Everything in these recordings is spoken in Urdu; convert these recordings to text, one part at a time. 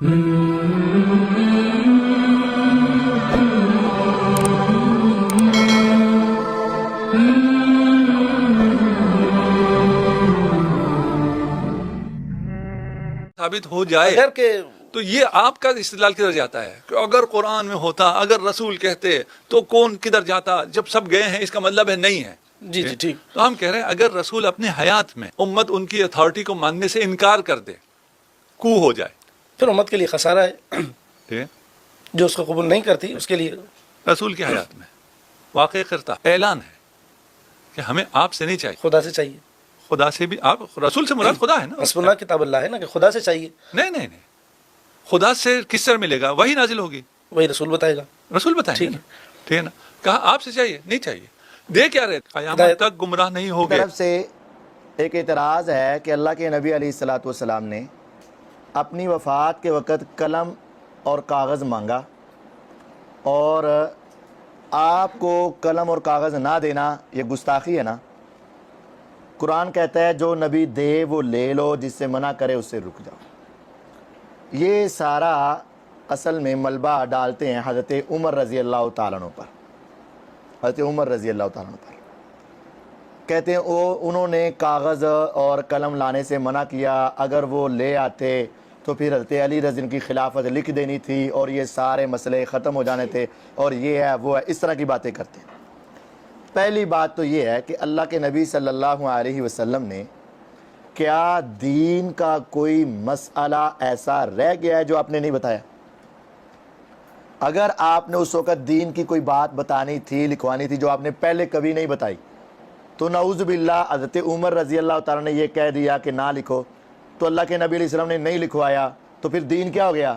ثابت ہو جائے اگر کہ تو یہ آپ کا استدلال کدھر جاتا ہے کہ اگر قرآن میں ہوتا، اگر رسول کہتے تو کون کدھر جاتا؟ جب سب گئے ہیں اس کا مطلب ہے نہیں ہے. جی جی ٹھیک. تو ہم کہہ رہے ہیں اگر رسول اپنے حیات میں امت ان کی اتھارٹی کو ماننے سے انکار کر دے، کو ہو جائے، پھر امت کے لیے خسارہ ہے. ٹھیک ہے؟ جو اس کو قبول نہیں کرتی اس کے لیے رسول کی حیات میں واقع کرتا اعلان ہے کہ ہمیں آپ سے نہیں چاہیے، خدا سے چاہیے. خدا سے بھی. آپ رسول سے مراد خدا ہے نا. حسب اللہ کتاب اللہ ہے نا، کہ خدا سے چاہیے. نہیں، خدا سے کس طرح ملے گا؟ وہی نازل ہوگی، وہی رسول بتائے گا. رسول بتائیں گے. ٹھیک ہے نا. کہا آپ سے چاہیے، نہیں چاہیے. دے کیا رہے؟ قیامت تک گمراہ نہیں ہوگے. طرف سے ایک اعتراض ہے کہ اللہ کے نبی علیہ الصلوۃ والسلام نے اپنی وفات کے وقت قلم اور کاغذ مانگا، اور آپ کو قلم اور کاغذ نہ دینا یہ گستاخی ہے نا. قرآن کہتا ہے جو نبی دے وہ لے لو، جس سے منع کرے اس سے رک جاؤ. یہ سارا اصل میں ملبہ ڈالتے ہیں حضرت عمر رضی اللہ تعالیٰ عنہ پر. حضرت عمر رضی اللہ تعالیٰ عنہ پر کہتے ہیں انہوں نے کاغذ اور قلم لانے سے منع کیا، اگر وہ لے آتے تو پھر حضرت علی رضی اللہ کی خلافت لکھ دینی تھی اور یہ سارے مسئلے ختم ہو جانے تھے، اور یہ ہے وہ ہے، اس طرح کی باتیں کرتے ہیں. پہلی بات تو یہ ہے کہ اللہ کے نبی صلی اللہ علیہ وسلم نے کیا دین کا کوئی مسئلہ ایسا رہ گیا ہے جو آپ نے نہیں بتایا؟ اگر آپ نے اس وقت دین کی کوئی بات بتانی تھی، لکھوانی تھی جو آپ نے پہلے کبھی نہیں بتائی، تو نعوذ باللہ حضرت عمر رضی اللہ تعالیٰ نے یہ کہہ دیا کہ نہ لکھو، تو اللہ کے نبی علیہ السلام نے نہیں لکھوایا، تو پھر دین کیا ہو گیا؟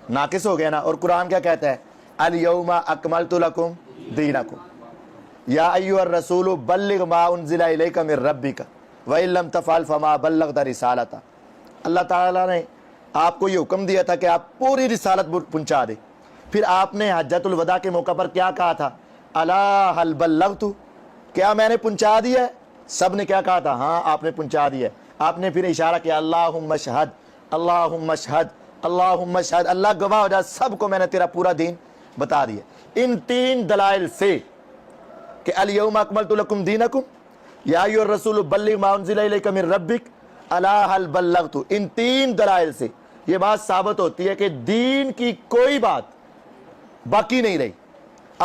ناقص ہو گیا نا. اور قرآن کیا کہتا ہے؟ الیوم اکملت لکم دینکم یا ایھا الرسول بلغ ما انزل الیک من ربک وَإِن لَمْ تَفْعَلْ فَمَا بَلَّغْتَ رِسَالَتَهُ. اللہ تعالیٰ نے آپ کو یہ حکم دیا تھا کہ آپ پوری رسالت پہنچا دیں. پھر آپ نے حجۃ الوداع کے موقع پر کیا کہا تھا؟ الا هل بلغت، کیا میں نے پہنچا دیا ہے؟ سب نے کیا کہا تھا؟ ہاں آپ نے پہنچا دیا ہے. آپ نے پھر اشارہ کیا اللہم اشہد، اللہم اشہد، اللہم اشہد، اللہ گواہ ہو جائے سب کو میں نے تیرا پورا دین بتا دیا. ان تین دلائل سے کہ الیوم اکملت لکم دینکم یا ایھا الرسول بلغ ما انزل الیک من ربک الا هل بلغت، ان تین دلائل سے یہ بات ثابت ہوتی ہے کہ دین کی کوئی بات باقی نہیں رہی.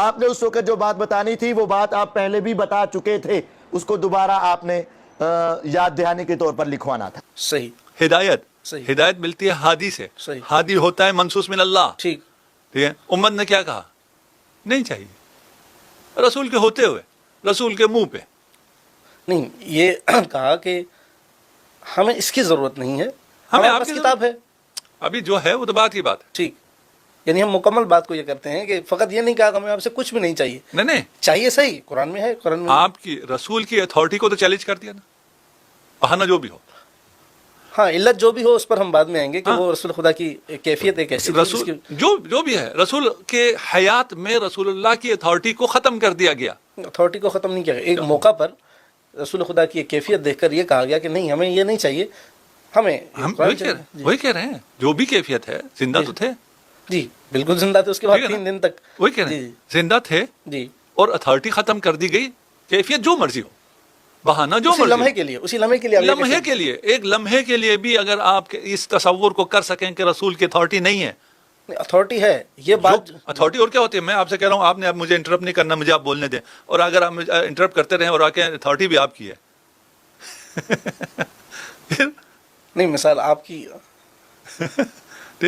آپ نے اس وقت جو بات بتانی تھی وہ بات آپ پہلے بھی بتا چکے تھے، اس کو دوبارہ آپ نے یاد دہانی کے طور پر لکھوانا تھا. صحیح. ہدایت ملتی ہے ہادی سے. ہادی ہوتا ہے منصوص من اللہ. ٹھیک ہے. امت نے کیا کہا؟ نہیں چاہیے، رسول کے ہوتے ہوئے، رسول کے منہ پہ نہیں. یہ کہا کہ ہمیں اس کی ضرورت نہیں ہے، ہمیں آپ کی کتاب ہے. ابھی جو ہے وہ تو بات کی بات ہے. ٹھیک. یعنی ہم مکمل بات کو یہ کرتے ہیں کہ فقط یہ نہیں کہا کہ ہمیں آپ سے کچھ بھی نہیں چاہیے. نہیں چاہیے، صحیح، قرآن میں ہے. قرآن میں آپ کی رسول کی اتھارٹی کو تو چیلنج کر دیا نا، بہانہ جو بھی ہو. ہاں، علت جو بھی ہو اس پر ہم بعد میں آئیں گے کہ وہ رسول خدا کی کیفیت ایک ایسی رسول جو بھی ہے، رسول کے حیات میں رسول اللہ کی اتھارٹی کو ختم کر دیا گیا. اتھارٹی کو ختم نہیں کیا گیا. ایک موقع پر رسول خدا کی کیفیت دیکھ کر یہ کہا گیا کہ نہیں، ہمیں یہ نہیں چاہیے، ہم وہی کہہ رہے ہیں جو بھی کیفیت ہے. زندہ تو تھے. جی بالکل زندہ تھے. اس کے بعد 3 دن تک وہی کہہ رہے ہیں زندہ تھے جی، اور اتھارٹی ختم کر دی گئی. کیفیت جو مرضی ہو، بہانہ جو مرضی، لمحے کے لیے، اسی لمحے کے لیے، لمحے کے لیے، ایک لمحے کے لیے بھی اگر آپ اس تصور کو کر سکیں کہ رسول کی اتھارٹی نہیں ہے. اتھارٹی ہے. یہ بات اتھارٹی اور کیا ہوتی ہے؟ میں آپ سے کہہ رہا ہوں، آپ نے اب مجھے انٹرپٹ نہیں کرنا، مجھے آپ بولنے دیں. اور اگر آپ انٹرپٹ کرتے رہیں اور آ کے اتھارٹی بھی آپ کی ہے نہیں. مثال آپ کی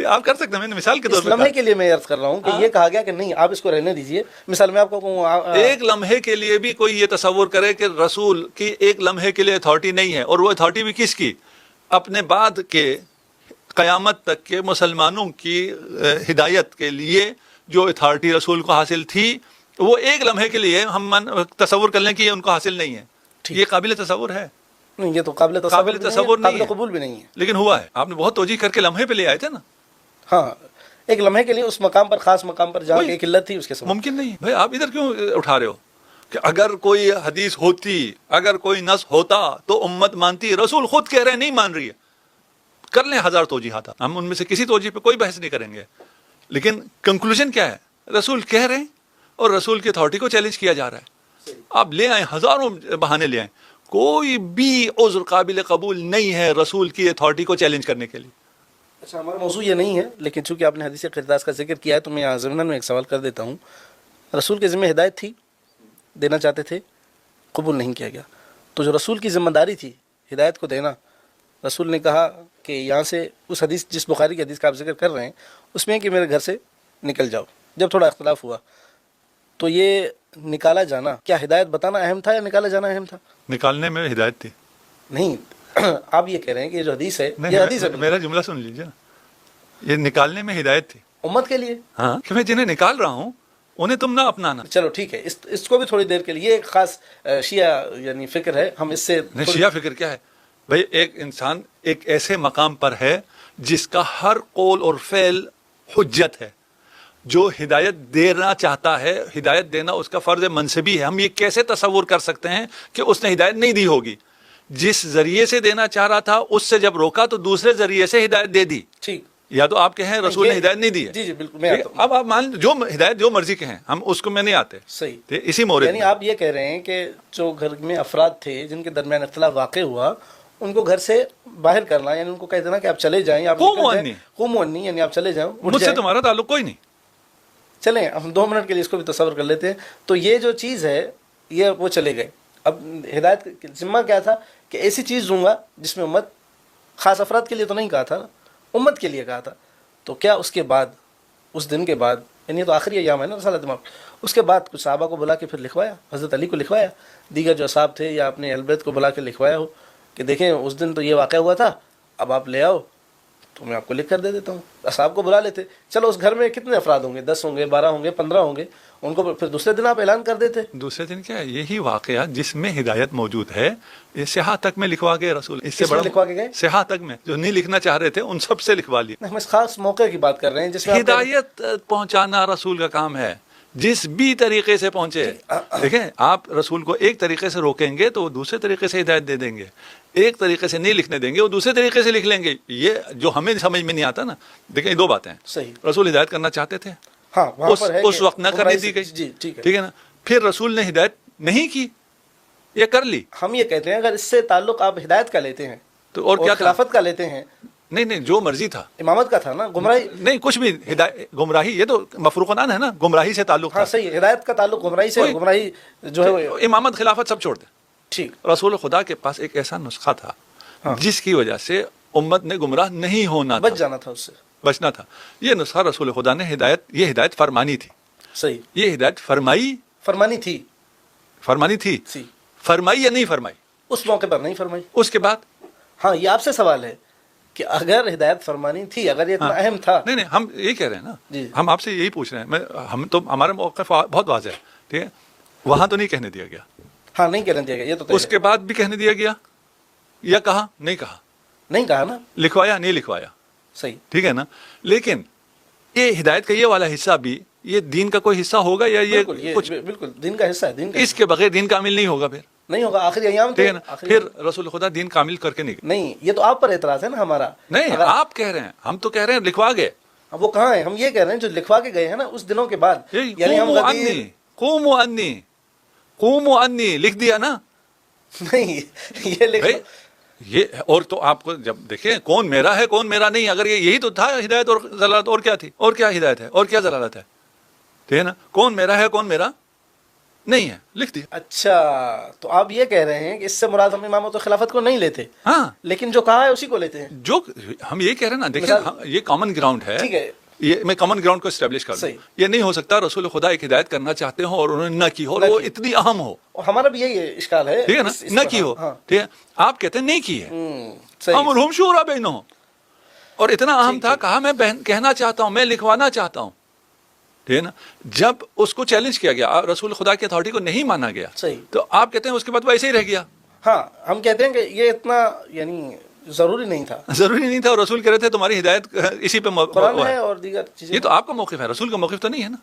آپ کر سکتے ہیں. میں نے مثال کے طور پر لمحے کے لیے میں عرض کر رہا ہوں کہ یہ کہا گیا کہ نہیں، آپ اس کو رہنے دیجئے. مثال میں آپ کو کہوں، ایک لمحے کے لیے بھی کوئی یہ تصور کرے کہ رسول کی ایک لمحے کے لیے اتھارٹی نہیں ہے، اور وہ اتھارٹی بھی کس کی؟ اپنے بعد کے قیامت تک کے مسلمانوں کی ہدایت کے لیے جو اتھارٹی رسول کو حاصل تھی، وہ ایک لمحے کے لیے ہم تصور کر لیں کہ یہ ان کو حاصل نہیں ہے. یہ قابل تصور ہے؟ نہیں، یہ تو قابل تصور نہیں، قابل قبول بھی نہیں ہے. لیکن ہوا ہے. آپ نے بہت توجہ کر کے لمحے پہ لے آئے تھے نا. ہاں، ایک لمحے کے لیے اس مقام پر، خاص مقام پر جہاں ایک علت تھی، اس کے ساتھ ممکن نہیں. بھائی آپ ادھر کیوں اٹھا رہے ہو کہ اگر کوئی حدیث ہوتی، اگر کوئی نص ہوتا تو امت مانتی. رسول خود کہہ رہے ہیں نہیں مان رہی ہے. کر لیں 1000 توجیحات، ہم ان میں سے کسی توجیح پہ کوئی بحث نہیں کریں گے، لیکن کنکلوژن کیا ہے؟ رسول کہہ رہے ہیں اور رسول کی اتھارٹی کو چیلنج کیا جا رہا ہے. آپ لے آئیں، ہزاروں بہانے لے آئیں، کوئی بھی عذر قابل قبول نہیں ہے رسول کی اتھارٹی کو چیلنج کرنے کے لیے. اچھا، ہمارا موضوع یہ نہیں ہے، لیکن چونکہ آپ نے حدیث قرطاس کا ذکر کیا ہے تو میں یہاں ضمن میں ایک سوال کر دیتا ہوں. رسول کے ذمہ ہدایت تھی، دینا چاہتے تھے، قبول نہیں کیا گیا، تو جو رسول کی ذمہ داری تھی ہدایت کو دینا، رسول نے کہا کہ یہاں سے اس حدیث، جس بخاری کی حدیث کا آپ ذکر کر رہے ہیں، اس میں کہ میرے گھر سے نکل جاؤ. جب تھوڑا اختلاف ہوا تو یہ نکالا جانا، کیا ہدایت بتانا اہم تھا یا نکالا جانا اہم تھا؟ نکالنے میں ہدایت تھی. نہیں، آپ یہ کہہ رہے ہیں کہ یہ جو حدیث ہے، نہیں، یہ حدیث ہے میرا جملہ سن لیجیے نا، یہ نکالنے میں ہدایت تھی. امت کے لیے. ہاں، کہ میں جنہیں نکال رہا ہوں انہیں تم نہ اپنانا. چلو ٹھیک ہے، اس کو بھی تھوڑی دیر کے لیے، یہ ایک خاص شیعہ یعنی فکر ہے، ہم اس سے نہیں، شیعہ فکر کیا ہے بھائی؟ ایک انسان ایک ایسے مقام پر ہے جس کا ہر قول اور فعل حجت ہے، جو ہدایت دینا چاہتا ہے، ہدایت دینا اس کا فرض منصبی ہے. ہم یہ کیسے تصور کر سکتے ہیں کہ اس نے ہدایت نہیں دی ہوگی؟ جس ذریعے سے دینا چاہ رہا تھا اس سے جب روکا تو دوسرے ذریعے سے ہدایت دے دی. ٹھیک، یا تو آپ کہیں رسول نے ہدایت نہیں دی ہے. جی جی بالکل، میں آتا ہوں. اب آپ مان جو ہدایت جو مرضی کہیں، ہم اس کو میں نہیں آتے. صحیح، اسی مورد یعنی آپ یہ کہہ رہے ہیں کہ جو گھر میں افراد تھے جن کے درمیان اختلاف واقع ہوا، ان کو گھر سے باہر کرنا، یعنی ان کو کہہ دینا کہ آپ چلے جائیں، آپ قوموا عنی، یعنی آپ چلے جائیں، مجھ سے تمہارا تعلق کوئی نہیں. چلیں ہم 2 منٹ کے لیے اس کو بھی تصور کر لیتے ہیں. تو یہ جو چیز ہے، یہ وہ چلے گئے. اب ہدایت کا ذمہ کیا تھا کہ ایسی چیز دوں گا جس میں امت، خاص افراد کے لیے تو نہیں کہا تھا، امت کے لیے کہا تھا. تو کیا اس کے بعد، اس دن کے بعد، یعنی تو آخری ایام ہے نا رسالت امام، اس کے بعد کچھ صحابہ کو بلا کے پھر لکھوایا، حضرت علی کو لکھوایا، دیگر جو اصحاب تھے یا اپنے اہل بیت کو بلا کے لکھوایا ہو کہ دیکھیں اس دن تو یہ واقعہ ہوا تھا، اب آپ لے آؤ تو میں آپ کو لکھ کر دے دیتا ہوں. اصحاب کو بلا لیتے، چلو اس گھر میں کتنے افراد ہوں گے، 10 ہوں گے، 12 ہوں گے، 15 ہوں گے، ان کو پھر دوسرے دن آپ اعلان کر دیتے. دوسرے دن کیا ہے؟ یہی واقعہ جس میں ہدایت موجود ہے، یہ سیاح تک میں لکھوا گئے رسول. اس سے بڑا لکھوا کے گئے سیاح تک میں جو نہیں لکھنا چاہ رہے تھے ان سب سے لکھوا لیے. ہم اس خاص موقع کی بات کر رہے ہیں جس میں ہدایت پہنچانا رسول کا کام ہے، جس بھی طریقے سے پہنچے. دیکھیں، آپ رسول کو ایک طریقے سے روکیں گے تو وہ دوسرے طریقے سے ہدایت دے دیں گے، ایک طریقے سے نہیں لکھنے دیں گے وہ دوسرے طریقے سے لکھ لیں گے. یہ جو ہمیں سمجھ میں نہیں آتا نا. دیکھیں، 2 باتیں ہیں. صحیح، رسول ہدایت کرنا چاہتے تھے، ہاں اس وقت نہ کرنے دی گئی. جی ٹھیک ہے نا. پھر رسول نے ہدایت نہیں کی یا کر لی. ہم یہ کہتے ہیں اگر اس سے تعلق آپ ہدایت کا لیتے ہیں تو اور کیا خلافت کا لیتے ہیں، نہیں، جو مرضی تھا، امامت کا تھا نا، گمراہی نہیں کچھ بھی. گمراہی یہ تو مفروقان ہے نا، گمراہی سے تعلق تھا. ہاں صحیح، ہدایت کا تعلق گمراہی سے، گمراہی جو ہے امامت خلافت سب چھوڑ دیں. ٹھیک. رسول خدا کے پاس ایک ایسا نسخہ تھا جس کی وجہ سے امت نے گمراہ نہیں ہونا تھا، بچ جانا تھا، اس سے بچنا تھا. یہ نسخہ رسول خدا نے یہ ہدایت فرمانی تھی. صحیح، یہ ہدایت فرمانی تھی. فرمائی یا نہیں فرمائی؟ اس موقع پر نہیں فرمائی. اس کے بعد ہاں، یہ آپ سے سوال ہے کہ اگر ہدایت فرمانی تھی، اگر یہ اتنا اہم تھا. نہیں، ہم یہی کہہ رہے ہیں نا. جی، ہم آپ سے یہی پوچھ رہے ہیں. ہم تو ہمارا موقف بہت واضح ہے، ٹھیک ہے. وہاں تو نہیں کہنے دیا گیا. ہاں نہیں کہنے دیا گیا، یہ تو اس کے بعد بھی کہنے دیا گیا یا کہا؟ نہیں کہا. نہیں کہا نا. لکھوایا نہیں لکھوایا. صحیح، ٹھیک ہے نا. لیکن یہ ہدایت کا یہ والا حصہ بھی یہ دین کا کوئی حصہ ہوگا یا یہ کچھ بالکل دین کا حصہ ہے. دین کا اس کے بغیر دین کامل نہیں ہوگا. پھر نہیں ہوگا. آخری ایام ٹھیک ہے نا. پھر رسول خدا دین کامل کر کے نہیں، یہ تو آپ پر اعتراض ہے نا ہمارا. نہیں، آپ کہہ رہے ہیں، ہم تو کہہ رہے ہیں لکھوا گئے. وہ کہاں ہے؟ ہم یہ کہہ رہے ہیں جو لکھوا کے گئے ہیں نا اس دنوں کے بعد، یعنی ہم قوموا عنی لکھ دیا نا. نہیں، یہ لکھ یہ اور تو آپ کو جب دیکھیں کون میرا ہے کون میرا نہیں، اگر یہی تو تھا ہدایت اور ضلالت، اور کیا تھی، اور کیا ہدایت ہے اور کیا ضلالت ہے. ٹھیک ہے نا. کون میرا ہے کون میرا نہیں ہے، لکھ دیا. اچھا، تو آپ یہ کہہ رہے ہیں کہ اس سے مراد ہم امامت و خلافت کو نہیں لیتے. ہاں، لیکن جو کہا ہے اسی کو لیتے ہیں. جو ہم یہ کہہ رہے ہیں نا، دیکھیں یہ کامن گراؤنڈ ہے. ٹھیک ہے، یہ میں کامن گراؤنڈ کو اسٹیبلش کر دوں. یہ نہیں ہو سکتا رسول خدا ایک ہدایت کرنا چاہتے ہوں اور انہوں نے نہ کی ہو، اور وہ اتنی اہم ہو. ہمارا بھی یہی اشکال ہے. ٹھیک ہے نا. نہ کی ہو. ٹھیک ہے. آپ کہتے ہیں نہیں کی ہے، امرہم شورا بینہم، اور اتنا اہم تھا، کہا میں کہنا چاہتا ہوں، میں لکھوانا چاہتا ہوں. ٹھیک ہے نا. جب اس کو چیلنج کیا گیا، رسول خدا کی اتھارٹی کو نہیں مانا گیا، تو آپ کہتے ہیں اس کے بعد ویسے ہی رہ گیا. ہاں، ہم کہتے ہیں کہ یہ اتنا یعنی ضروری نہیں تھا. ضروری نہیں تھا، اور رسول کہہ رہے تھے تمہاری ہدایت اسی پہ قرآن ہے اور دیگر چیزیں. یہ تو آپ کا موقف ہے، رسول کا موقف تو نہیں ہے نا.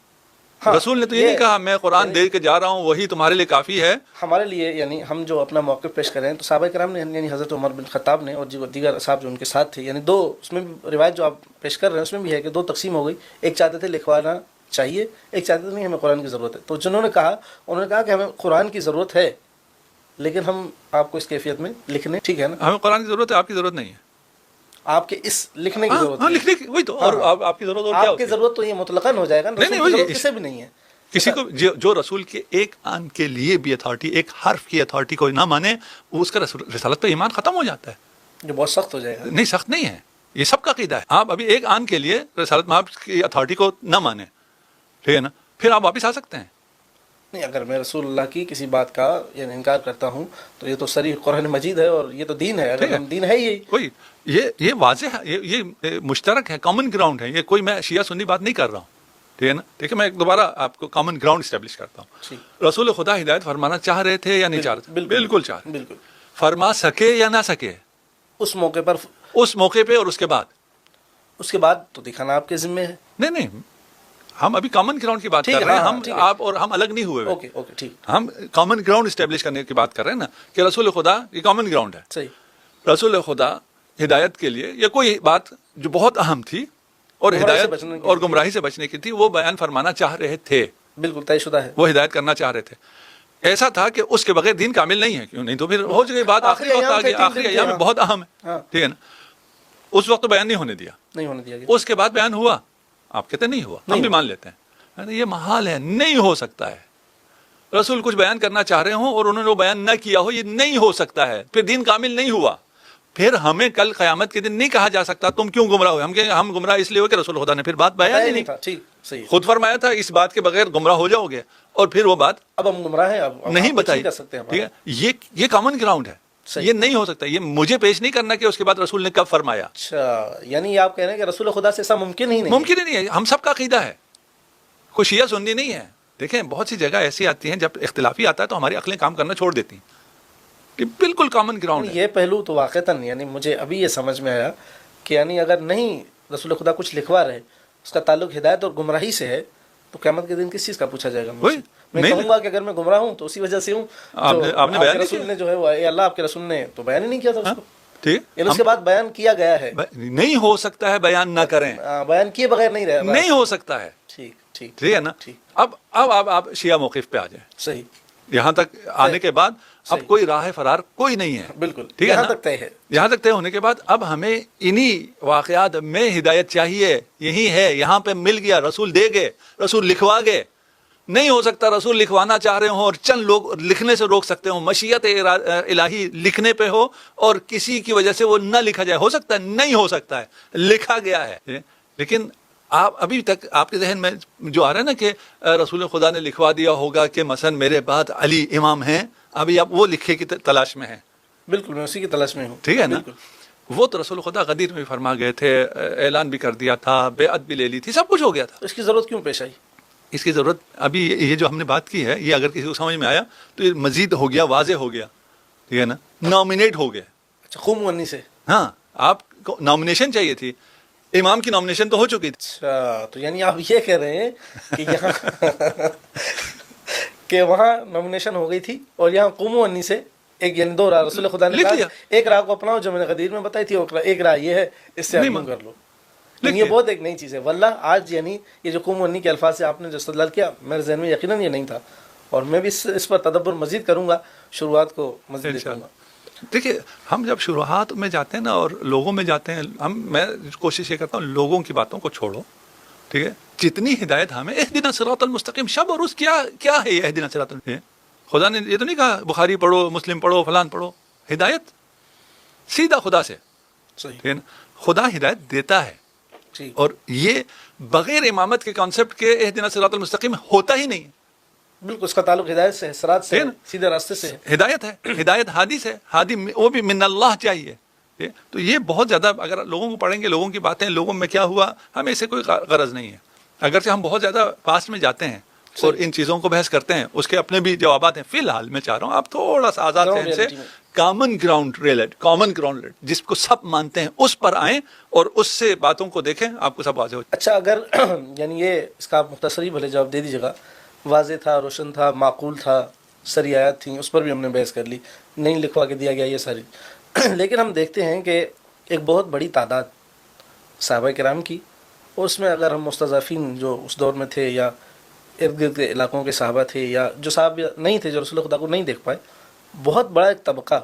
ہاں، رسول نے تو یہ نہیں کہا میں قرآن دے کے جا رہا ہوں وہی تمہارے لیے کافی ہے. ہمارے لیے یعنی ہم جو اپنا موقف پیش کریں تو صحابہ کرام نے یعنی حضرت عمر بن خطاب نے اور جو دیگر اصحاب جو ان کے ساتھ تھے، یعنی دو اس میں بھی روایت جو آپ پیش کر رہے ہیں اس میں بھی ہے کہ دو تقسیم ہو گئی. ایک چاہتے تھے لکھوانا چاہیے، ایک چاہتے تھے نہیں ہمیں قرآن کی ضرورت ہے. تو جنہوں نے کہا انہوں نے کہا کہ ہمیں قرآن کی ضرورت ہے لیکن ہم آپ کو اس کیفیت میں لکھنے، ٹھیک ہے نا، ہمیں قرآن کی ضرورت ہے، آپ کی ضرورت نہیں ہے. آپ کے اس لکھنے کی ضرورت ہاں ہے. لکھنے کی وہی تو. اور آپ کی ضرورت اور کیا آپ ہوتی کی ہے؟ ضرورت تو یہ مطلقاً ہو جائے گا، نہیں، رسول وہی کی ضرورت کسے بھی نہیں ہے. کسی کو جو رسول کے ایک آن کے لیے بھی اتھارٹی، ایک حرف کی اتھارٹی کو نہ مانے، وہ اس کا رسالت پہ ایمان ختم ہو جاتا ہے. جو بہت سخت ہو جائے گا. نہیں سخت نہیں ہے، یہ سب کا عقیدہ ہے. آپ ابھی ایک آن کے لیے رسالت میں آپ کی اتھارٹی کو نہ مانیں، ٹھیک ہے نا، پھر آپ واپس آ سکتے ہیں. نہیں، اگر میں رسول اللہ کی کسی بات کا یعنی انکار کرتا ہوں تو یہ تو صریح قرآن مجید ہے اور یہ تو دین ہے. اگر ہم دین ہے یہی، کوئی یہ واضح ہے، یہ مشترک ہے، کامن گراؤنڈ ہے. یہ کوئی میں شیعہ سنی بات نہیں کر رہا ہوں، ٹھیک ہے نا. دیکھیں میں دوبارہ آپ کو کامن گراؤنڈ اسٹیبلش کرتا ہوں. رسول خدا ہدایت فرمانا چاہ رہے تھے یا نہیں چاہ رہے تھے؟ بالکل چاہ رہے. بالکل فرما سکے یا نہ سکے اس موقع پر، اس موقع پہ اور اس کے بعد تو دکھانا آپ کے ذمہ ہے. نہیں ہم ابھی کامن گراؤنڈ کی بات ٹھیک کر ہے، رہے ہیں. ہاں، ہم ٹھیک ہے. آپ اور ہم الگ نہیں ہوئے. اوکے ٹھیک. ہم کامن گراؤنڈ اسٹیبلش کرنے کی بات کر رہے ہیں نا کہ رسول خدا یہ کامن گراؤنڈ ہے. صحیح. رسول خدا ہدایت کے لیے یا کوئی بات جو بہت اہم تھی اور ہدایت اور گمراہی سے بچنے کی تھی وہ بیان فرمانا چاہ رہے تھے. بالکل طے شدہ ہے. وہ ہدایت کرنا چاہ رہے تھے. ایسا تھا کہ اس کے بغیر دین کامل نہیں ہے. کیوں نہیں؟ تو پھر ہو گئی بات آخری وقت آ گئی، آخری ایام میں بہت اہم ہے، ٹھیک ہے نا. اس وقت تو بیان نہیں ہونے دیا. اس کے بعد بیان ہوا. آپ کہتے نہیں ہوا، ہم بھی مان لیتے ہیں. یہ محال ہے، نہیں ہو سکتا ہے. رسول کچھ بیان کرنا چاہ رہے ہوں اور انہوں نے وہ بیان نہ کیا ہو، یہ نہیں ہو سکتا ہے. پھر دین کامل نہیں ہوا. پھر ہمیں کل قیامت کے دن نہیں کہا جا سکتا تم کیوں گمراہ ہوئے. ہم کہیں ہم گمراہ اس لیے ہوئے کہ رسول خدا نے پھر بات بیان ہی نہیں تھا. ٹھیک، صحیح. خود فرمایا تھا اس بات کے بغیر گمراہ ہو جاؤ گے، اور پھر وہ بات اب ہم گمراہ ہیں، اب نہیں بتائی. کر سکتے ہیں. ٹھیک ہے، یہ کامن گراؤنڈ ہے. یہ نہیں ہو سکتا. یہ مجھے پیش نہیں کرنا کہ اس کے بعد رسول نے کب فرمایا. اچھا، یعنی آپ کہہ رہے ہیں کہ رسول خدا سے ایسا ممکن ہی نہیں. ممکن ہی نہیں ہے. ہم سب کا عقیدہ ہے، کوئی شیعہ سنی نہیں ہے. دیکھیں بہت سی جگہ ایسی آتی ہیں جب اختلافی آتا ہے تو ہماری عقلیں کام کرنا چھوڑ دیتی ہیں. کہ بالکل کامن گراؤنڈ ہے. یہ پہلو تو واقعتاً یعنی مجھے ابھی یہ سمجھ میں آیا کہ یعنی اگر نہیں رسول خدا کچھ لکھوا رہے، اس کا تعلق ہدایت اور گمراہی سے ہے، تو قیامت کے دن کس چیز کا پوچھا جائے گا؟ میں کہوں گا کہ اگر میں گمراہ ہوں تو اسی وجہ سے ہوں. آپ نے بیان رسول نے جو ہے وہ اللہ آپ کے رسول نے تو بیان ہی نہیں کیا تھا اس کو. ٹھیک، یعنی اس کے بعد بیان کیا گیا ہے. نہیں ہو سکتا ہے بیان نہ کریں. بیان کیے بغیر نہیں رہے. نہیں ہو سکتا ہے. ٹھیک ہے نا. اب آپ شیعہ موقف پہ آ جائیں. صحیح. یہاں تک آنے کے بعد اب کوئی راہ فرار کوئی نہیں ہے. بالکل. ٹھیک ہے، یہاں تک طے ہونے کے بعد اب ہمیں انہی واقعات میں ہدایت چاہیے. یہی ہے، یہاں پہ مل گیا، رسول دے گئے، رسول لکھوا گئے. نہیں ہو سکتا رسول لکھوانا چاہ رہے ہوں اور چند لوگ لکھنے سے روک سکتے ہوں، مشیت الہی لکھنے پہ ہو اور کسی کی وجہ سے وہ نہ لکھا جائے. ہو سکتا ہے؟ نہیں ہو سکتا ہے. لکھا گیا ہے. لیکن آپ ابھی تک آپ کے ذہن میں جو آ رہا ہے نا کہ رسول خدا نے لکھوا دیا ہوگا کہ مثلا میرے بعد علی امام ہیں، ابھی آپ وہ لکھے کی تلاش میں ہیں. بالکل، میں اسی کی تلاش میں ہوں. ٹھیک ہے نا. وہ تو رسول خدا غدیر میں بھی فرما گئے تھے، اعلان بھی کر دیا تھا، بیعت بھی لے لی تھی، سب کچھ ہو گیا تھا. اس کی ضرورت کیوں پیش آئی؟ اس کی ضرورت ابھی یہ جو ہم نے بات کی ہے، یہ اگر کسی کو سمجھ میں آیا تو یہ مزید ہو گیا، واضح ہو گیا. ٹھیک ہے نا. نامینیٹ ہو گیا. اچھا، خوب منی سے. ہاں، آپ کو نامینیشن چاہیے تھی، امام کی نامینیشن تو ہو چکی تھی. اچھا، تو یعنی آپ یہ کہہ رہے ہیں کہ یہاں کہ وہاں نامینیشن ہو گئی تھی اور یہاں قوم و انی سے ایک یعنی دو راہ رسول خدا نے کہا ایک راہ کو اپناؤ جو میں نے غدیر میں بتائی تھی، ایک راہ یہ ہے، اس سے عمل کر لو. یہ بہت ایک نئی چیز ہے واللہ. آج یعنی یہ جو قوم و انی کے الفاظ سے آپ نے جو استدلال کیا، میرے ذہن میں یقیناً یہ نہیں تھا، اور میں بھی اس پر تدبر مزید کروں گا، شروعات کو مزید کروں گا. دیکھیے ہم جب شروحات میں جاتے ہیں نا اور لوگوں میں جاتے ہیں، میں کوشش یہ کرتا ہوں لوگوں کی باتوں کو چھوڑو. ٹھیک ہے، جتنی ہدایت ہمیں اہدنا صراط المستقیم، شب اور روز کیا ہے یہ اہدنا صراط المستقیم؟ خدا نے یہ تو نہیں کہا بخاری پڑھو، مسلم پڑھو، فلان پڑھو. ہدایت سیدھا خدا سے. ٹھیک ہے نا. خدا ہدایت دیتا ہے، اور یہ بغیر امامت کے کانسیپٹ کے اہدنا صراط المستقیم ہوتا ہی نہیں. بالکل، اس کا تعلق ہدایت سے، صراط سے، سیدھے راستے سے. ہدایت ہے، ہدایت ہادی سے، ہادی وہ بھی من اللہ چاہیے. تو یہ بہت زیادہ اگر لوگوں کو پڑھیں گے، لوگوں کی باتیں، لوگوں میں کیا ہوا، ہمیں اسے کوئی غرض نہیں ہے. اگرچہ ہم بہت زیادہ پاسٹ میں جاتے ہیں اور ان چیزوں کو بحث کرتے ہیں. اس کے اپنے بھی جوابات ہیں. فی الحال میں چاہ رہا ہوں آپ تھوڑا سا آزاد Ground ذہن سے reality میں. کامن گراؤنڈ جس کو سب مانتے ہیں اس پر آئیں اور اس سے باتوں کو دیکھیں, آپ کو سب واضح ہو جائے. اچھا اگر یعنی یہ اس کا آپ مختصری بھلے جواب دے دیجیے گا, واضح تھا, روشن تھا, معقول تھا, سری آیات تھیں, اس پر بھی ہم نے بحث کر لی, نہیں لکھوا کے دیا گیا یہ ساری. لیکن ہم دیکھتے ہیں کہ ایک بہت بڑی تعداد صحابہ کرام کی, اور اس میں اگر ہم مستضعفین جو اس دور میں تھے یا ارد گرد کے علاقوں کے صحابہ تھے یا جو صحابہ نہیں تھے جو رسول خدا کو نہیں دیکھ پائے, بہت بڑا ایک طبقہ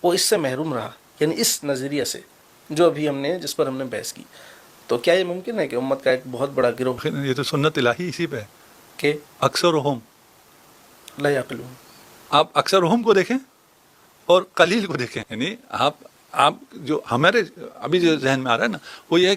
وہ اس سے محروم رہا, یعنی اس نظریے سے جو ابھی جس پر ہم نے بحث کی. تو کیا یہ ممکن ہے کہ امت کا ایک بہت بڑا گروہ یہ تو سنت الہی اسی پہ ہے کہ اکثر ہم, لا یعقلون, آپ اکثر ہم کو دیکھیں اور قلیل کو دیکھیں. یعنی آپ جو ہمارے ابھی جو ذہن میں آ رہا ہے نا وہ یہ ہے